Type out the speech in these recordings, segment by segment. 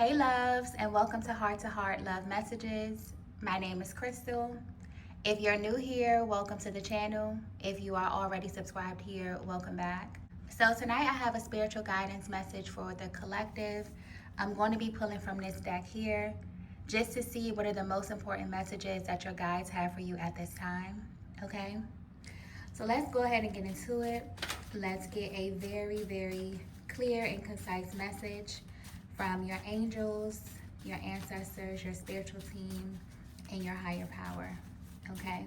Hey loves, and welcome to Heart Love Messages. My name is Crystal. If you're new here, welcome to the channel. If you are already subscribed here, welcome back. So tonight I have a spiritual guidance message for the collective. I'm going to be pulling from this deck here just to see what are the most important messages that your guides have for you at this time. Okay? So let's go ahead and get into it. Let's get a very clear and concise message from your angels, your ancestors, your spiritual team, and your higher power. Okay?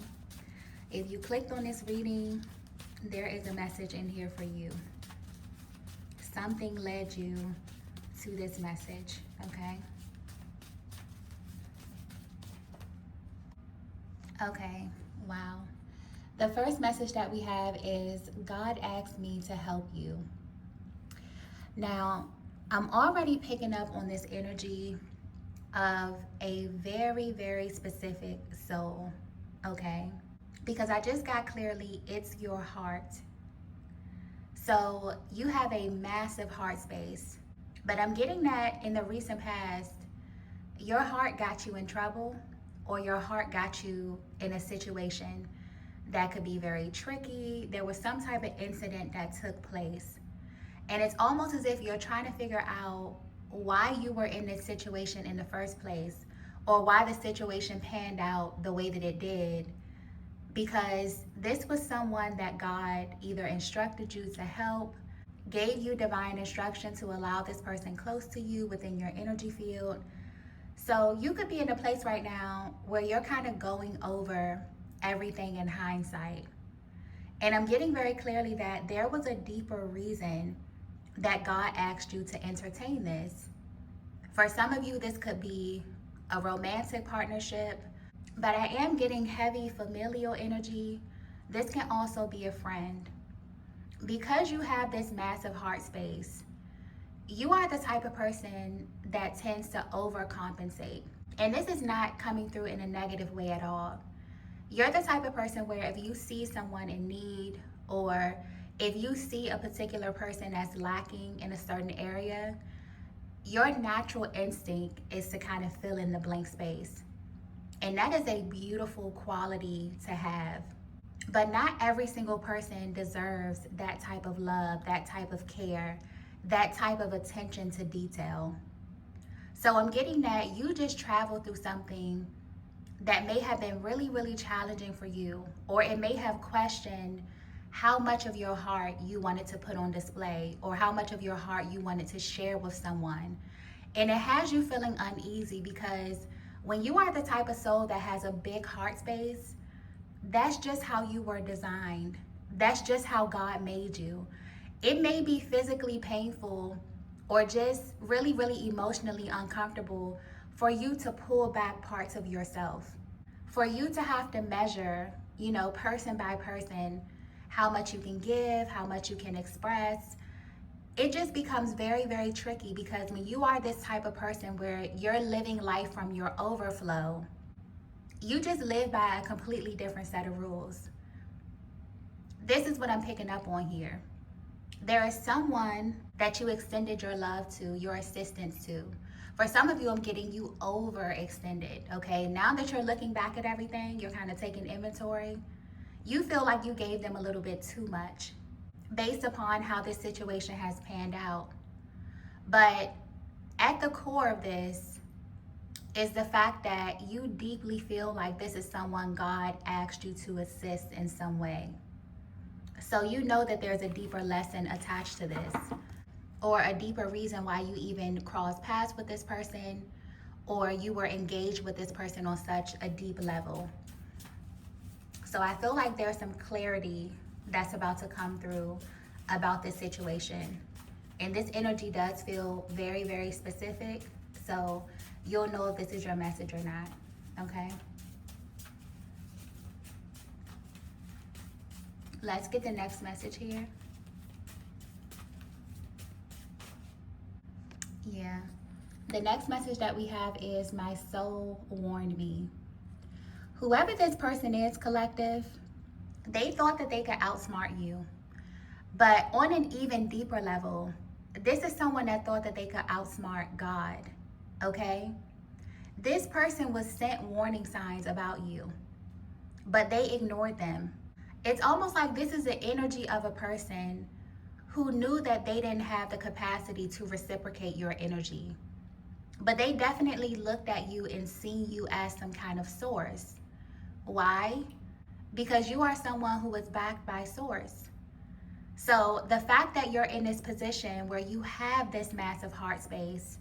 If you clicked on this reading, there is a message in here for you. Something led you to this message. Okay? Okay. Wow. The first message that we have is God asked me to help you. Now, I'm already picking up on this energy of a very specific soul, okay? Because I just got clearly, it's your heart. So you have a massive heart space, but I'm getting that in the recent past, your heart got you in trouble or your heart got you in a situation that could be very tricky. There was some type of incident that took place. And it's almost as if you're trying to figure out why you were in this situation in the first place, or why the situation panned out the way that it did, because this was someone that God either instructed you to help, gave you divine instruction to allow this person close to you within your energy field. So you could be in a place right now where you're kind of going over everything in hindsight. And I'm getting very clearly that there was a deeper reason that God asked you to entertain this. For some of you, this could be a romantic partnership, but I am getting heavy familial energy. This can also be a friend. Because you have this massive heart space, you are the type of person that tends to overcompensate. And this is not coming through in a negative way at all. You're the type of person where if you see someone in need, or if you see a particular person that's lacking in a certain area, your natural instinct is to kind of fill in the blank space. And that is a beautiful quality to have. But not every single person deserves that type of love, that type of care, that type of attention to detail. So I'm getting that you just traveled through something that may have been really challenging for you, or it may have questioned how much of your heart you wanted to put on display, or how much of your heart you wanted to share with someone. And it has you feeling uneasy because when you are the type of soul that has a big heart space, that's just how you were designed. That's just how God made you. It may be physically painful or just really emotionally uncomfortable for you to pull back parts of yourself, for you to have to measure, person by person, how much you can give, how much you can express. It just becomes very tricky because when you are this type of person where you're living life from your overflow, you just live by a completely different set of rules. This is what I'm picking up on here. There is someone that you extended your love to, your assistance to. For some of you, I'm getting you overextended, okay? Now that you're looking back at everything, you're kind of taking inventory. You feel like you gave them a little bit too much based upon how this situation has panned out. But at the core of this is the fact that you deeply feel like this is someone God asked you to assist in some way. So you know that there's a deeper lesson attached to this, or a deeper reason why you even crossed paths with this person, or you were engaged with this person on such a deep level. So I feel like there's some clarity that's about to come through about this situation. And this energy does feel very specific. So you'll know if this is your message or not, okay? Let's get the next message here. Yeah. The next message that we have is my soul warned me. Whoever this person is, collective, they thought that they could outsmart you. But on an even deeper level, this is someone that thought that they could outsmart God. okay? This person was sent warning signs about you, but they ignored them. It's almost like this is the energy of a person who knew that they didn't have the capacity to reciprocate your energy. But they definitely looked at you and seen you as some kind of source. Why? Because you are someone who is backed by source. So the fact that you're in this position where you have this massive heart space,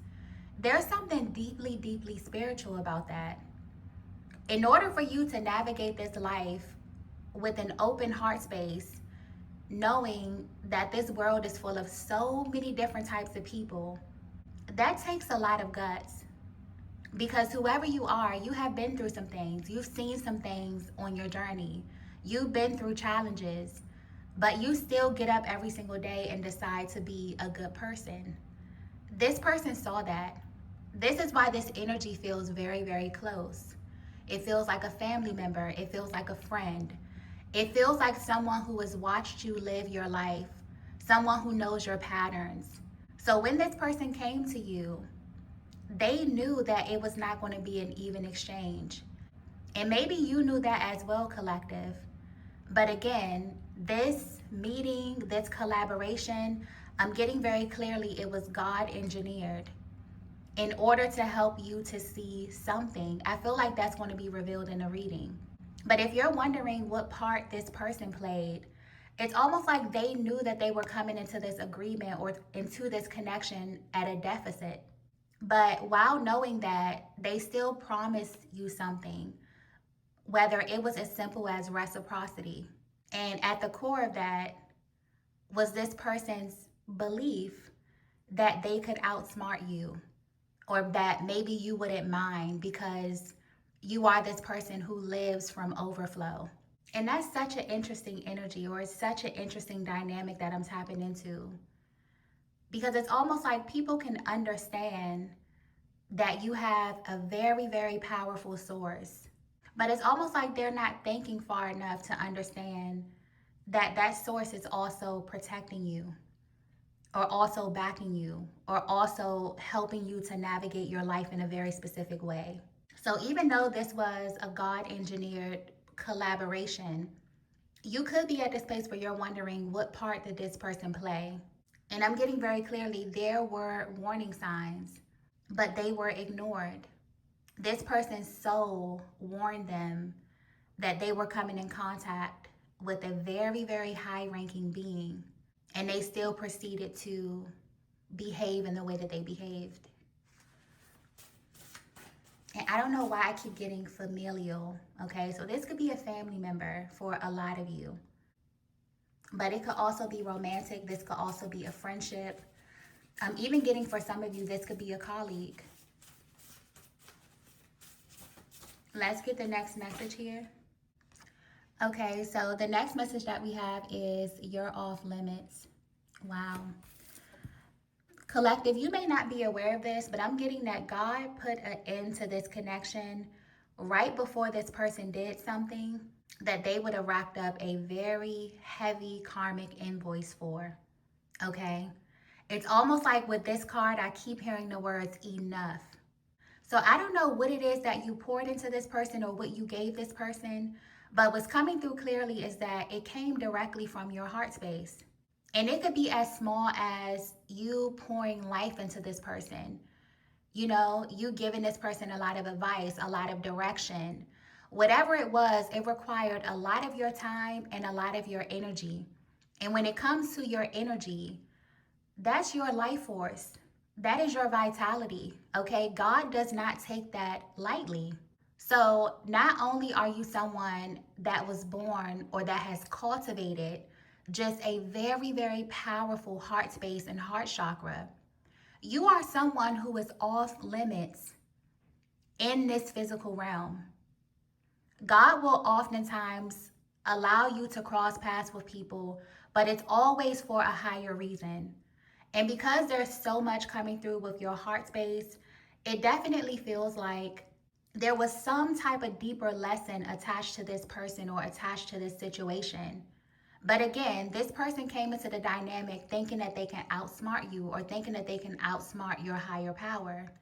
there's something deeply, deeply spiritual about that. In order for you to navigate this life with an open heart space, knowing that this world is full of so many different types of people, that takes a lot of guts. Because whoever you are, you have been through some things. You've seen some things on your journey. You've been through challenges, but you still get up every single day and decide to be a good person. This person saw that. This is why this energy feels very, very close. It feels like a family member. It feels like a friend. It feels like someone who has watched you live your life, someone who knows your patterns. So when this person came to you, they knew that it was not going to be an even exchange. And maybe you knew that as well, collective. But again, this meeting, this collaboration, I'm getting very clearly it was God engineered in order to help you to see something. I feel like that's going to be revealed in a reading. But if you're wondering what part this person played, it's almost like they knew that they were coming into this agreement or into this connection at a deficit. But while knowing that, they still promised you something, whether it was as simple as reciprocity. And at the core of that was this person's belief that they could outsmart you, or that maybe you wouldn't mind because you are this person who lives from overflow. And that's such an interesting energy, or it's such an interesting dynamic that I'm tapping into. Because it's almost like people can understand that you have a very, very powerful source. But it's almost like they're not thinking far enough to understand that that source is also protecting you, or also backing you, or also helping you to navigate your life in a very specific way. So even though this was a God engineered collaboration, you could be at this place where you're wondering what part did this person play? And I'm getting very clearly there were warning signs, but they were ignored. This person's soul warned them that they were coming in contact with a very, very high ranking being, and they still proceeded to behave in the way that they behaved. And I don't know why I keep getting familial, okay? So this could be a family member for a lot of you, but it could also be romantic. This could also be a friendship. I'm even getting for some of you, this could be a colleague. Let's get the next message here. Okay, so the next message that we have is you're off limits. Wow. Collective, you may not be aware of this, but I'm getting that God put an end to this connection right before this person did something that they would have racked up a very heavy karmic invoice for. Okay? It's almost like with this card, I keep hearing the words enough. So I don't know what it is that you poured into this person or what you gave this person, but what's coming through clearly is that it came directly from your heart space. And it could be as small as you pouring life into this person. You know, you giving this person a lot of advice, a lot of direction. Whatever it was, it required a lot of your time and a lot of your energy. And when it comes to your energy, that's your life force. That is your vitality, okay? God does not take that lightly. So not only are you someone that was born or that has cultivated just a very, very powerful heart space and heart chakra, you are someone who is off limits in this physical realm. God will oftentimes allow you to cross paths with people, but it's always for a higher reason. And because there's so much coming through with your heart space, it definitely feels like there was some type of deeper lesson attached to this person or attached to this situation. But again, this person came into the dynamic thinking that they can outsmart you or thinking that they can outsmart your higher power.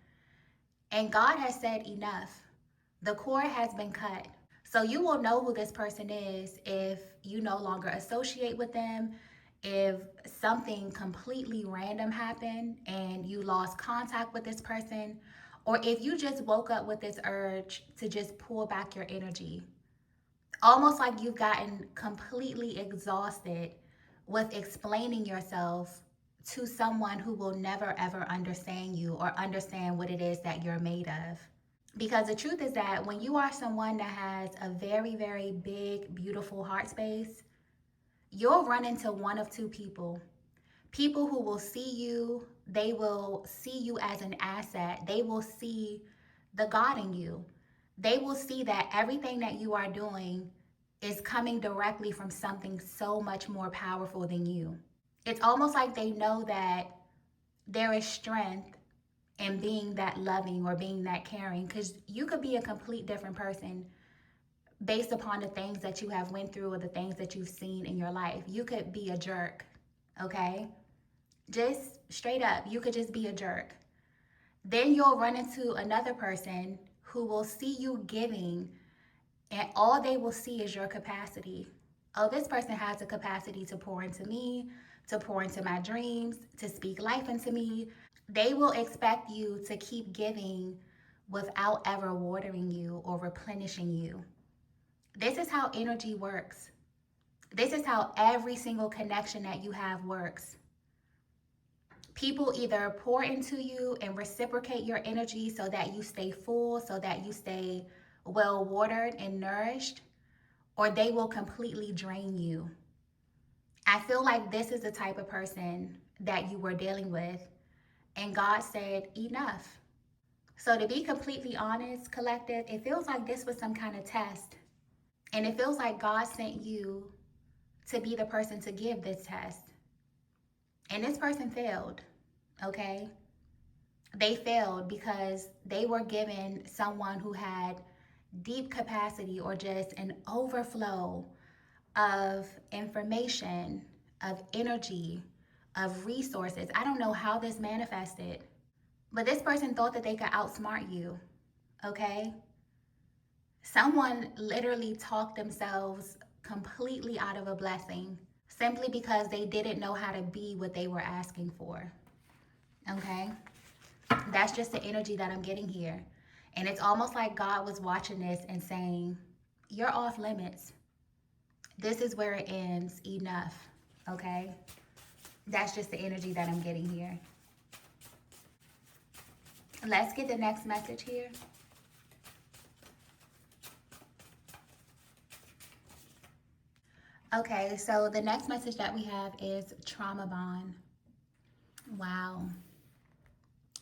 And God has said enough. The cord has been cut. So you will know who this person is if you no longer associate with them, if something completely random happened and you lost contact with this person, or if you just woke up with this urge to just pull back your energy. Almost like you've gotten completely exhausted with explaining yourself to someone who will never ever understand you or understand what it is that you're made of. Because the truth is that when you are someone that has a very, very big, beautiful heart space, you'll run into one of two people. People who will see you, they will see you as an asset. They will see the God in you. They will see that everything that you are doing is coming directly from something so much more powerful than you. It's almost like they know that there is strength in being that loving or being that caring, because you could be a complete different person based upon the things that you have went through or the things that you've seen in your life. You could be a jerk, okay? Just straight up, you could just be a jerk. Then you'll run into another person who will see you giving, and all they will see is your capacity. Oh, this person has the capacity to pour into me, to pour into my dreams, to speak life into me. They will expect you to keep giving without ever watering you or replenishing you. This is how energy works. This is how every single connection that you have works. People either pour into you and reciprocate your energy so that you stay full, so that you stay well watered and nourished, or they will completely drain you. I feel like this is the type of person that you were dealing with, and God said, enough. So, to be completely honest, collective, it feels like this was some kind of test. And it feels like God sent you to be the person to give this test. And this person failed, okay? They failed because they were given someone who had deep capacity or just an overflow of information, of energy, of resources. I don't know how this manifested, but this person thought that they could outsmart you, okay? Someone literally talked themselves completely out of a blessing simply because they didn't know how to be what they were asking for. Okay? That's just the energy that I'm getting here. And it's almost like God was watching this and saying, you're off limits. This is where it ends. Enough. Okay? That's just the energy that I'm getting here. Let's get the next message here. Okay, so the next message that we have is trauma bond. Wow.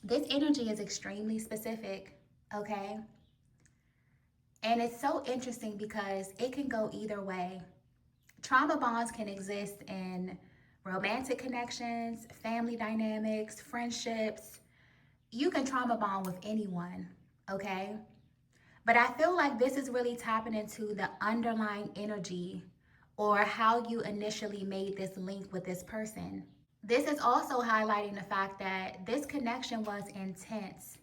This energy is extremely specific, okay? And it's so interesting because it can go either way. Trauma bonds can exist in romantic connections, family dynamics, friendships. You can trauma bond with anyone, okay? But I feel like this is really tapping into the underlying energy or how you initially made this link with this person. This is also highlighting the fact that this connection was intense.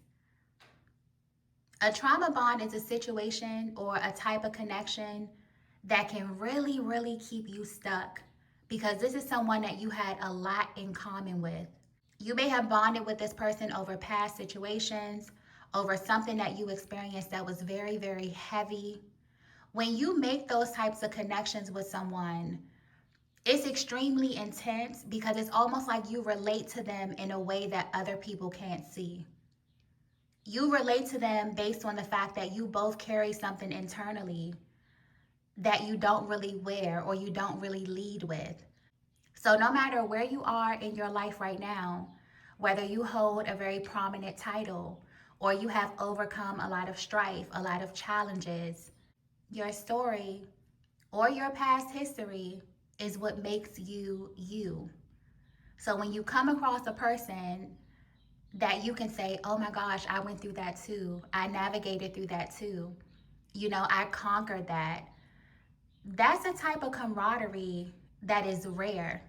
A trauma bond is a situation or a type of connection that can really, really keep you stuck because this is someone that you had a lot in common with. You may have bonded with this person over past situations, over something that you experienced that was very, very heavy. When you make those types of connections with someone, it's extremely intense because it's almost like you relate to them in a way that other people can't see. You relate to them based on the fact that you both carry something internally that you don't really wear or you don't really lead with. So no matter where you are in your life right now, whether you hold a very prominent title or you have overcome a lot of strife, a lot of challenges, your story or your past history is what makes you you. So when you come across a person that you can say, oh my gosh, I went through that too. I navigated through that too. You know, I conquered that. That's a type of camaraderie that is rare.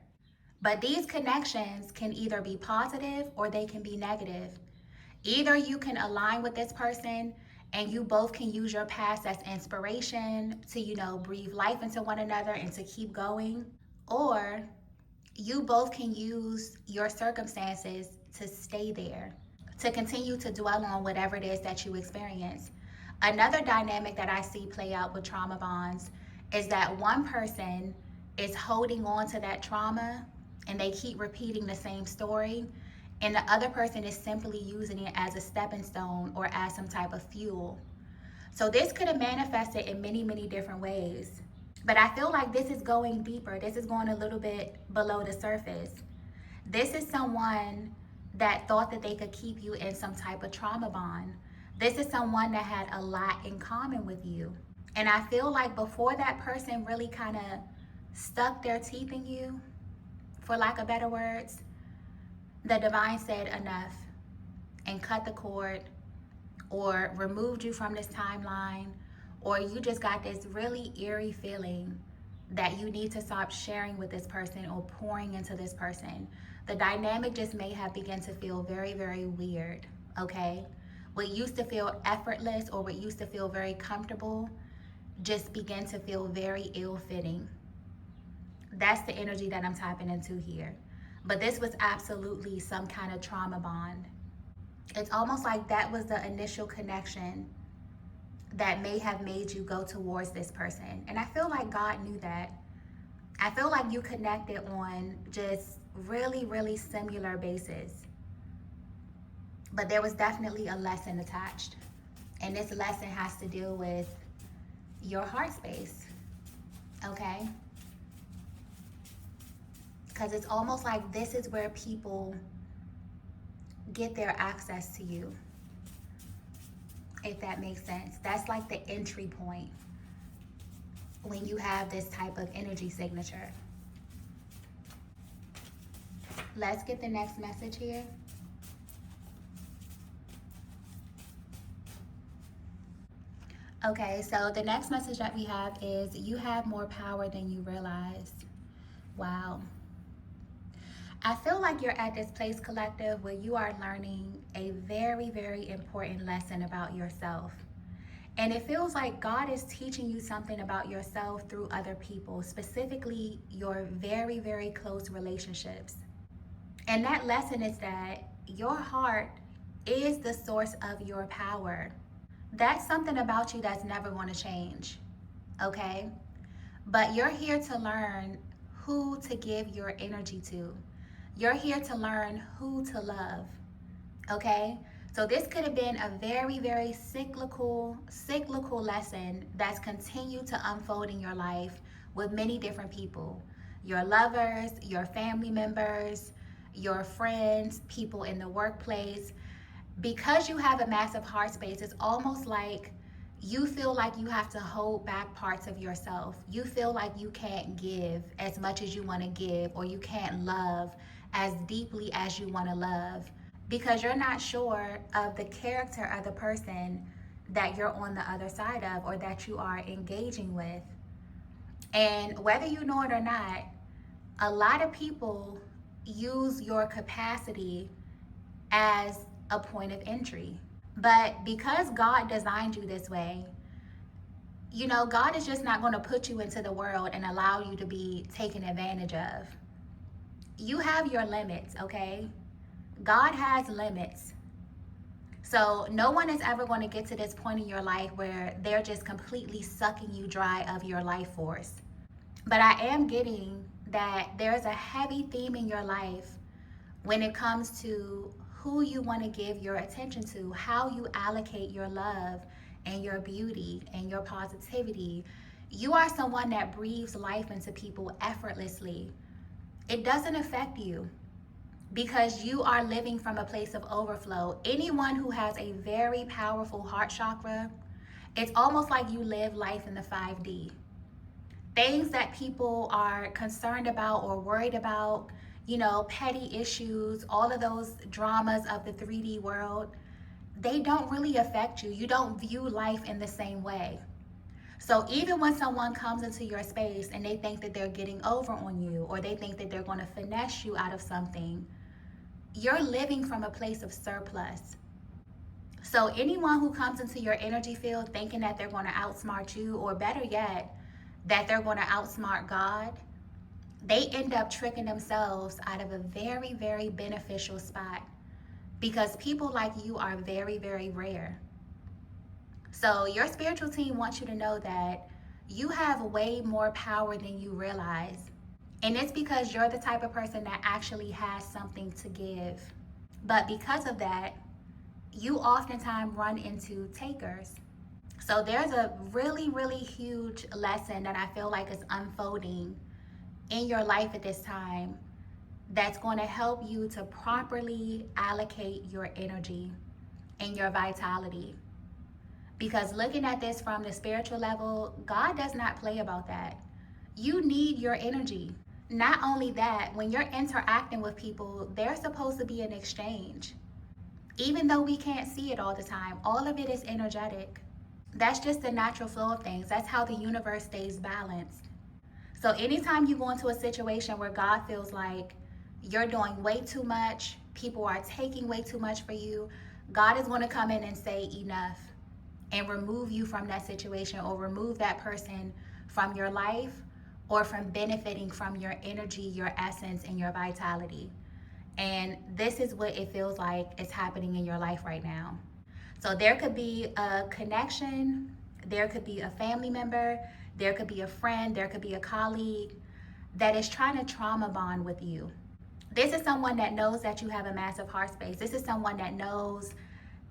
But these connections can either be positive or they can be negative. Either you can align with this person and you both can use your past as inspiration to, breathe life into one another and to keep going, or you both can use your circumstances to stay there, to continue to dwell on whatever it is that you experience. Another dynamic that I see play out with trauma bonds is that one person is holding on to that trauma and they keep repeating the same story, and the other person is simply using it as a stepping stone or as some type of fuel. So this could have manifested in many, many different ways. But I feel like this is going deeper. This is going a little bit below the surface. This is someone that thought that they could keep you in some type of trauma bond. This is someone that had a lot in common with you. And I feel like before that person really kind of stuck their teeth in you, for lack of better words, the divine said enough and cut the cord, or removed you from this timeline, or you just got this really eerie feeling that you need to stop sharing with this person or pouring into this person. The dynamic just may have begun to feel very, very weird, okay? What used to feel effortless or what used to feel very comfortable just began to feel very ill-fitting. That's the energy that I'm tapping into here. But this was absolutely some kind of trauma bond. It's almost like that was the initial connection that may have made you go towards this person. And I feel like God knew that. I feel like you connected on just really, really similar basis. But there was definitely a lesson attached. And this lesson has to deal with your heart space, okay? Because it's almost like this is where people get their access to you, if that makes sense. That's like the entry point when you have this type of energy signature. Let's get the next message here. Okay, so the next message that we have is you have more power than you realize. Wow. I feel like you're at this place, collective, where you are learning a very, very important lesson about yourself. And it feels like God is teaching you something about yourself through other people, specifically your very, very close relationships. And that lesson is that your heart is the source of your power. That's something about you that's never going to change, okay? But you're here to learn who to give your energy to. You're here to learn who to love, okay? So this could have been a very, very cyclical lesson that's continued to unfold in your life with many different people. Your lovers, your family members, your friends, people in the workplace. Because you have a massive heart space, it's almost like you feel like you have to hold back parts of yourself. You feel like you can't give as much as you want to give, or you can't love as deeply as you want to love, because you're not sure of the character of the person that you're on the other side of or that you are engaging with. And whether you know it or not, a lot of people use your capacity as a point of entry. But because God designed you this way, God is just not going to put you into the world and allow you to be taken advantage of. You have your limits, okay? God has limits. So no one is ever going to get to this point in your life where they're just completely sucking you dry of your life force. But I am getting that there's a heavy theme in your life when it comes to who you want to give your attention to, how you allocate your love and your beauty and your positivity. You are someone that breathes life into people effortlessly. It doesn't affect you because you are living from a place of overflow. Anyone who has a very powerful heart chakra, it's almost like you live life in the 5D. Things that people are concerned about or worried about, petty issues, all of those dramas of the 3D world, they don't really affect you. You don't view life in the same way. So even when someone comes into your space and they think that they're getting over on you, or they think that they're going to finesse you out of something, you're living from a place of surplus. So anyone who comes into your energy field thinking that they're going to outsmart you, or better yet, that they're going to outsmart God, they end up tricking themselves out of a very, very beneficial spot, because people like you are very, very rare. So your spiritual team wants you to know that you have way more power than you realize. And it's because you're the type of person that actually has something to give. But because of that, you oftentimes run into takers. So there's a really, really huge lesson that I feel like is unfolding in your life at this time that's going to help you to properly allocate your energy and your vitality. Because looking at this from the spiritual level, God does not play about that. You need your energy. Not only that, when you're interacting with people, there's supposed to be an exchange. Even though we can't see it all the time, all of it is energetic. That's just the natural flow of things. That's how the universe stays balanced. So anytime you go into a situation where God feels like you're doing way too much, people are taking way too much for you, God is going to come in and say enough and remove you from that situation, or remove that person from your life, or from benefiting from your energy, your essence, and your vitality. And this is what it feels like is happening in your life right now. So there could be a connection, there could be a family member, there could be a friend, there could be a colleague that is trying to trauma bond with you. This is someone that knows that you have a massive heart space. This is someone that knows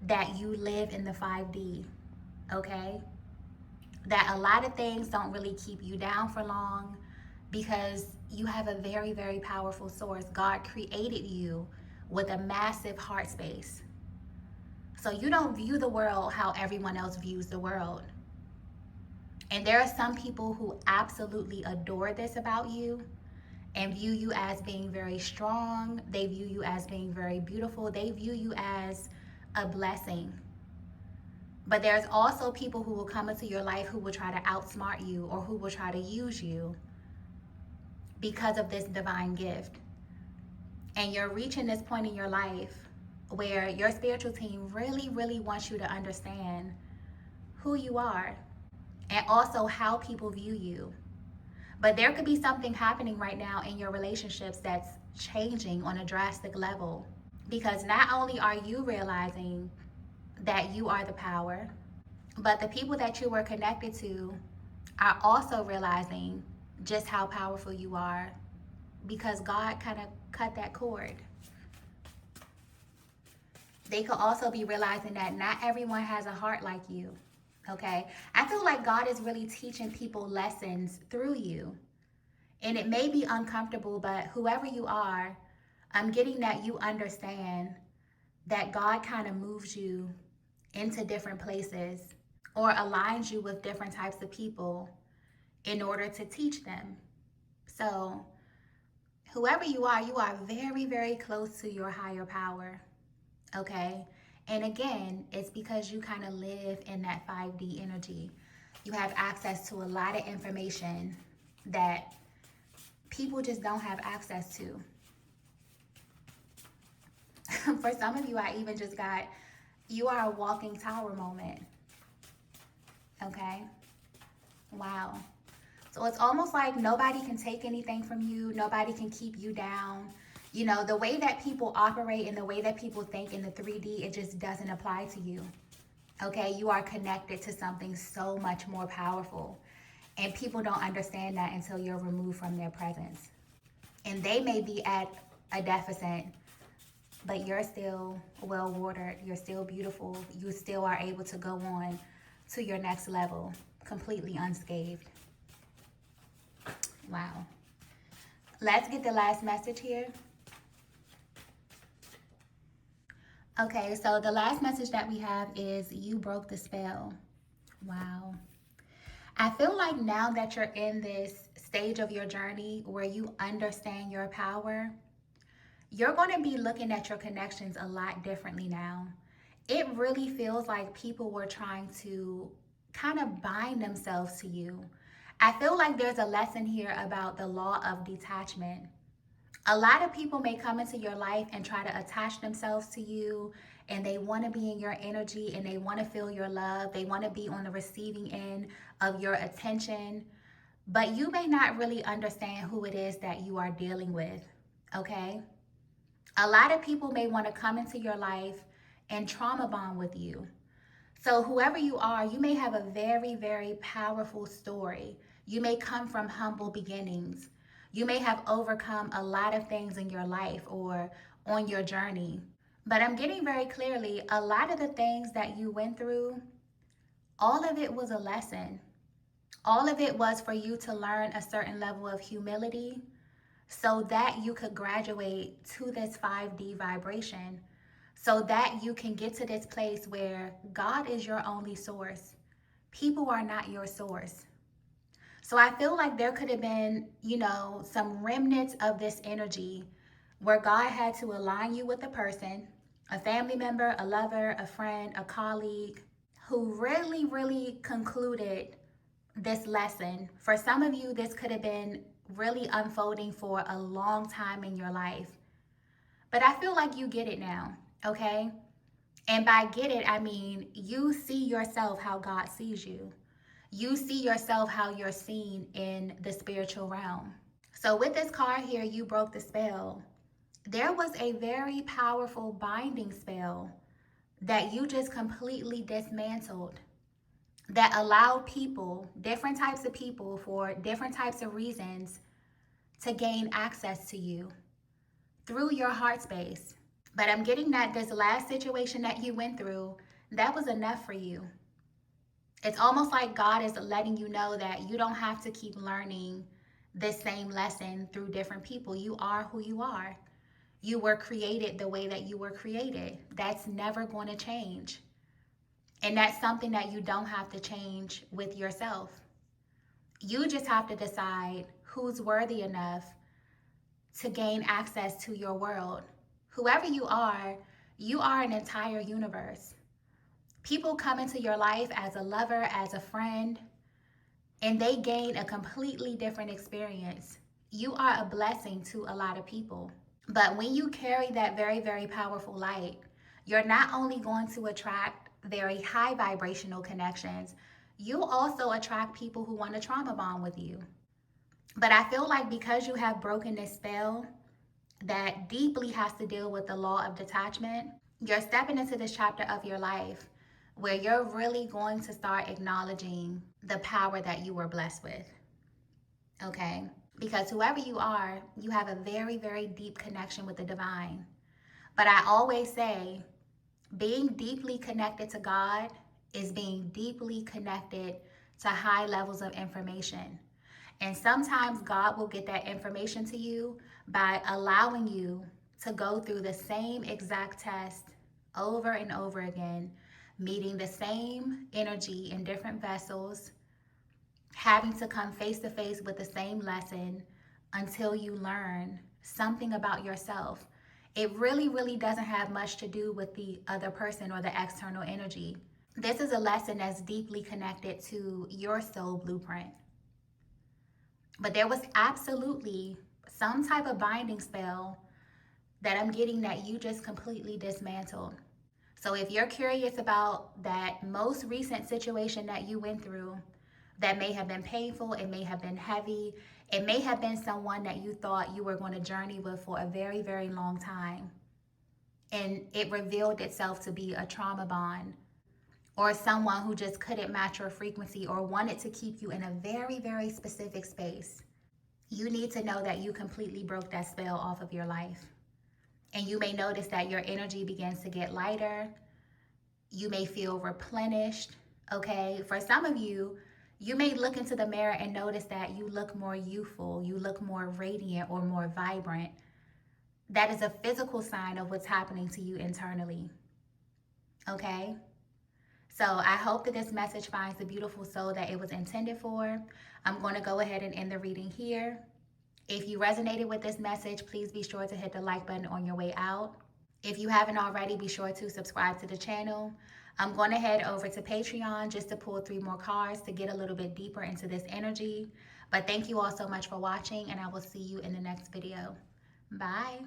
that you live in the 5D, okay? That a lot of things don't really keep you down for long, because you have a very, very powerful source. God created you with a massive heart space. So you don't view the world how everyone else views the world. And there are some people who absolutely adore this about you and view you as being very strong. They view you as being very beautiful. They view you as a blessing. But there's also people who will come into your life who will try to outsmart you, or who will try to use you because of this divine gift. And you're reaching this point in your life where your spiritual team really, really wants you to understand who you are and also how people view you. But there could be something happening right now in your relationships that's changing on a drastic level, because not only are you realizing that you are the power, but the people that you were connected to are also realizing just how powerful you are, because God kind of cut that cord. They could also be realizing that not everyone has a heart like you, okay? I feel like God is really teaching people lessons through you. And it may be uncomfortable, but whoever you are, I'm getting that you understand that God kind of moves you into different places, or aligns you with different types of people in order to teach them. So whoever you are very, very close to your higher power, okay? And again, it's because you kind of live in that 5D energy. You have access to a lot of information that people just don't have access to. For some of you, I even just got, you are a walking tower moment, okay? Wow. So it's almost like nobody can take anything from you. Nobody can keep you down. You know, the way that people operate and the way that people think in the 3D, it just doesn't apply to you. Okay, you are connected to something so much more powerful. And people don't understand that until you're removed from their presence. And they may be at a deficit, but you're still well watered. You're still beautiful. You still are able to go on to your next level completely unscathed. Wow. Let's get the last message here. Okay, so the last message that we have is you broke the spell. Wow. I feel like now that you're in this stage of your journey where you understand your power, you're going to be looking at your connections a lot differently now. It really feels like people were trying to kind of bind themselves to you. I feel like there's a lesson here about the law of detachment. A lot of people may come into your life and try to attach themselves to you and they want to be in your energy and they want to feel your love. They want to be on the receiving end of your attention. But you may not really understand who it is that you are dealing with, okay? A lot of people may want to come into your life and trauma bond with you. So, whoever you are, you may have a very, very powerful story. You may come from humble beginnings. You may have overcome a lot of things in your life or on your journey. But I'm getting very clearly a lot of the things that you went through, all of it was a lesson. All of it was for you to learn a certain level of humility so that you could graduate to this 5D vibration, so that you can get to this place where God is your only source. People are not your source. So I feel like there could have been, some remnants of this energy where God had to align you with a person, a family member, a lover, a friend, a colleague, who really, really concluded this lesson. For some of you, this could have been really unfolding for a long time in your life. But I feel like you get it now, okay? And by get it, I mean you see yourself how God sees you. You see yourself how you're seen in the spiritual realm. So with this card here, you broke the spell. There was a very powerful binding spell that you just completely dismantled, that allowed people, different types of people for different types of reasons, to gain access to you through your heart space. But I'm getting that this last situation that you went through, that was enough for you. It's almost like God is letting you know that you don't have to keep learning this same lesson through different people. You are who you are. You were created the way that you were created. That's never going to change. And that's something that you don't have to change with yourself. You just have to decide who's worthy enough to gain access to your world. Whoever you are an entire universe. People come into your life as a lover, as a friend, and they gain a completely different experience. You are a blessing to a lot of people. But when you carry that very, very powerful light, you're not only going to attract very high vibrational connections, you also attract people who want to trauma bond with you. But I feel like because you have broken this spell that deeply has to deal with the law of detachment, you're stepping into this chapter of your life where you're really going to start acknowledging the power that you were blessed with. Okay? Because whoever you are, you have a very, very deep connection with the divine. But I always say, being deeply connected to God is being deeply connected to high levels of information. And sometimes God will get that information to you by allowing you to go through the same exact test over and over again, meeting the same energy in different vessels, having to come face to face with the same lesson until you learn something about yourself. It really, really doesn't have much to do with the other person or the external energy. This is a lesson that's deeply connected to your soul blueprint. But there was absolutely some type of binding spell that I'm getting that you just completely dismantled. So if you're curious about that most recent situation that you went through, that may have been painful, it may have been heavy, it may have been someone that you thought you were going to journey with for a very, very long time, and it revealed itself to be a trauma bond, or someone who just couldn't match your frequency or wanted to keep you in a very, very specific space. You need to know that you completely broke that spell off of your life. And you may notice that your energy begins to get lighter. You may feel replenished, okay? For some of you, you may look into the mirror and notice that you look more youthful, you look more radiant or more vibrant. That is a physical sign of what's happening to you internally, okay? So I hope that this message finds the beautiful soul that it was intended for. I'm going to go ahead and end the reading here. If you resonated with this message, please be sure to hit the like button on your way out. If you haven't already, be sure to subscribe to the channel. I'm going to head over to Patreon just to pull 3 more cards to get a little bit deeper into this energy. But thank you all so much for watching, and I will see you in the next video. Bye.